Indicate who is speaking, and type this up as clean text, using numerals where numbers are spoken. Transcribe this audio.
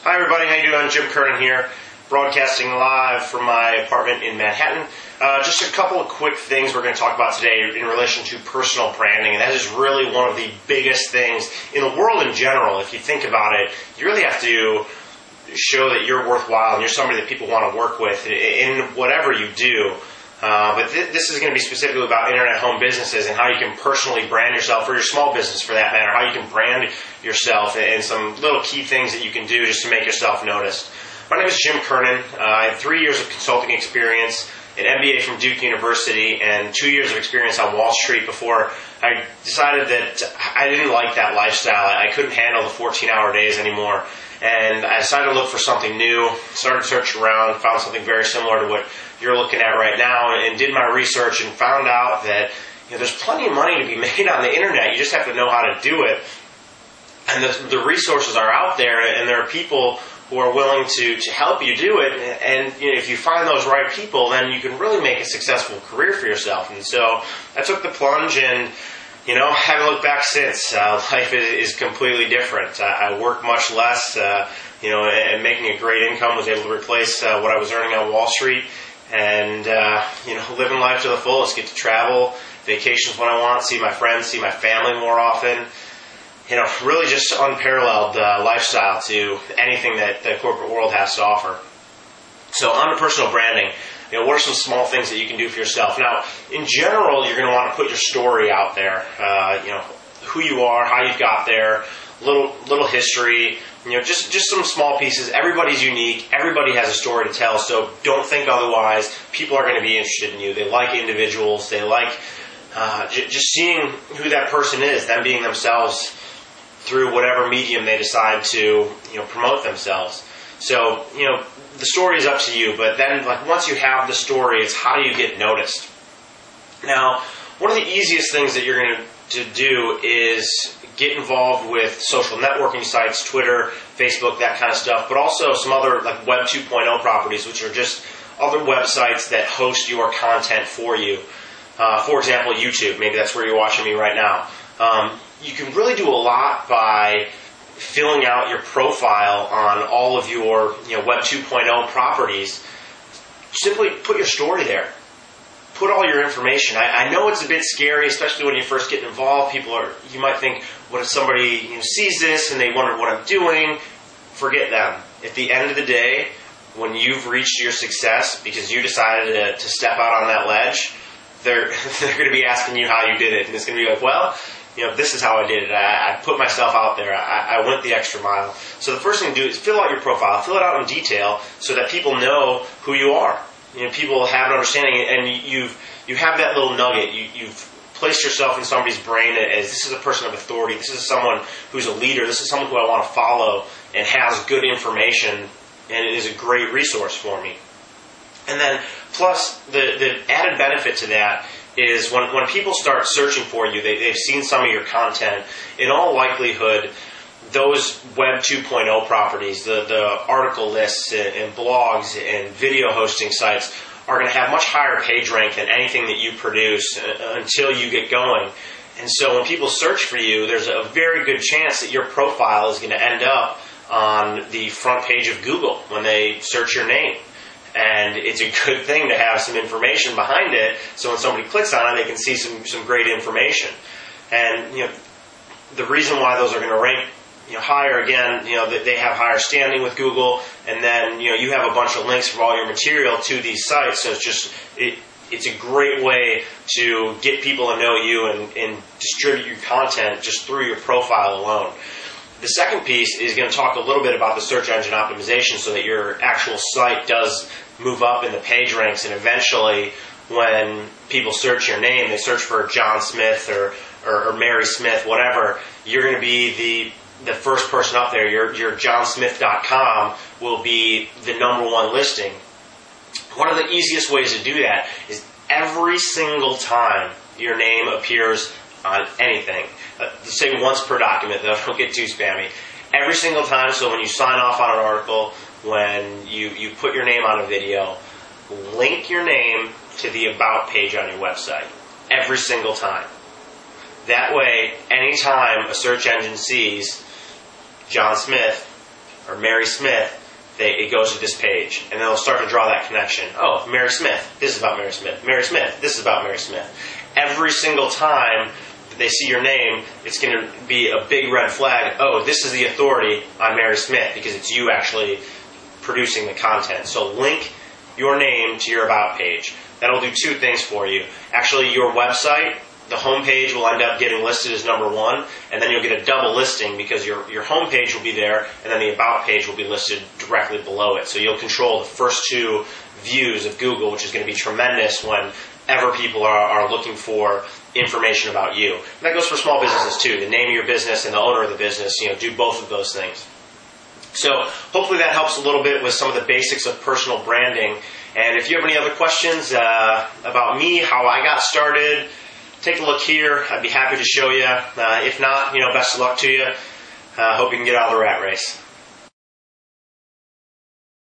Speaker 1: Hi everybody, how you doing? Jim Kernan here, broadcasting live from my apartment in Manhattan. Just a couple of quick things we're going to talk about today in relation to personal branding, and that is really one of the biggest things in the world in general. If you think about it, you really have to show that you're worthwhile and you're somebody that people want to work with in whatever you do. But this is going to be specifically about internet home businesses and how you can personally brand yourself, or your small business for that matter, how you can brand yourself, and some little key things that you can do just to make yourself noticed. My name is Jim Kernan. I have 3 years of consulting experience, an MBA from Duke University, and 2 years of experience on Wall Street before I decided that I didn't like that lifestyle. I couldn't handle the 14-hour days anymore. And I decided to look for something new, started searching around, found something very similar to what you're looking at right now, and did my research and found out that there's plenty of money to be made on the internet. You just have to know how to do it. And the resources are out there, and there are people who are willing to help you do it. And if you find those right people, then you can really make a successful career for yourself. And so I took the plunge, and haven't looked back since. Life is completely different. I work much less, and making a great income, was able to replace what I was earning on Wall Street, and living life to the fullest. Get to travel, vacations when I want, see my friends, see my family more often. Really just unparalleled lifestyle to anything that the corporate world has to offer. So on to personal branding. What are some small things that you can do for yourself? Now, in general, you're going to want to put your story out there. Who you are, how you got there, little history. Just some small pieces. Everybody's unique. Everybody has a story to tell. So don't think otherwise. People are going to be interested in you. They like individuals. They like just seeing who that person is, them being themselves through whatever medium they decide to promote themselves. So the story is up to you, but then once you have the story, it's how do you get noticed. Now, one of the easiest things that you're going to do is get involved with social networking sites, Twitter, Facebook, that kind of stuff, but also some other Web 2.0 properties, which are just other websites that host your content for you. For example, YouTube. Maybe that's where you're watching me right now. You can really do a lot by filling out your profile on all of your Web 2.0 properties. Simply put your story there. Put all your information. I know it's a bit scary, especially when you first get involved. You might think, what if somebody sees this and they wonder what I'm doing? Forget them. At the end of the day, when you've reached your success because you decided to step out on that ledge, they're going to be asking you how you did it. And it's going to be this is how I did it. I put myself out there. I went the extra mile. So the first thing to do is fill out your profile. Fill it out in detail so that people know who you are. People have an understanding, and you have that little nugget. You've placed yourself in somebody's brain as this is a person of authority. This is someone who's a leader. This is someone who I want to follow and has good information and is a great resource for me. And then plus the added benefit to that is when people start searching for you, they've seen some of your content, in all likelihood, those Web 2.0 properties, the article lists and blogs and video hosting sites are going to have much higher page rank than anything that you produce until you get going. And so when people search for you, there's a very good chance that your profile is going to end up on the front page of Google when they search your name. And it's a good thing to have some information behind it, so when somebody clicks on it, they can see some great information. And the reason why those are going to rank higher, again, they have higher standing with Google, and then you have a bunch of links for all your material to these sites. So it's a great way to get people to know you and distribute your content just through your profile alone. The second piece is going to talk a little bit about the search engine optimization so that your actual site does move up in the page ranks, and eventually when people search your name, they search for John Smith or Mary Smith, whatever, you're going to be the first person up there. Your johnsmith.com will be the #1 listing. One of the easiest ways to do that is every single time your name appears on anything. Say once per document, though, don't get too spammy. Every single time, so when you sign off on an article, when you put your name on a video, link your name to the About page on your website. Every single time. That way, anytime a search engine sees John Smith, or Mary Smith, it goes to this page, and then they'll start to draw that connection. Oh, Mary Smith, this is about Mary Smith. Mary Smith, this is about Mary Smith. Every single time that they see your name, it's going to be a big red flag. Oh, this is the authority on Mary Smith, because it's you actually producing the content. So link your name to your About page. That'll do two things for you. Actually, your website, the home page will end up getting listed as number one, and then you'll get a double listing because your home page will be there, and then the About page will be listed directly below it. So you'll control the first two views of Google, which is going to be tremendous whenever people are looking for information about you. And that goes for small businesses too. The name of your business and the owner of the business, do both of those things. So hopefully that helps a little bit with some of the basics of personal branding. And if you have any other questions about me, how I got started, take a look here. I'd be happy to show you. If not, best of luck to you. Hope you can get out of the rat race.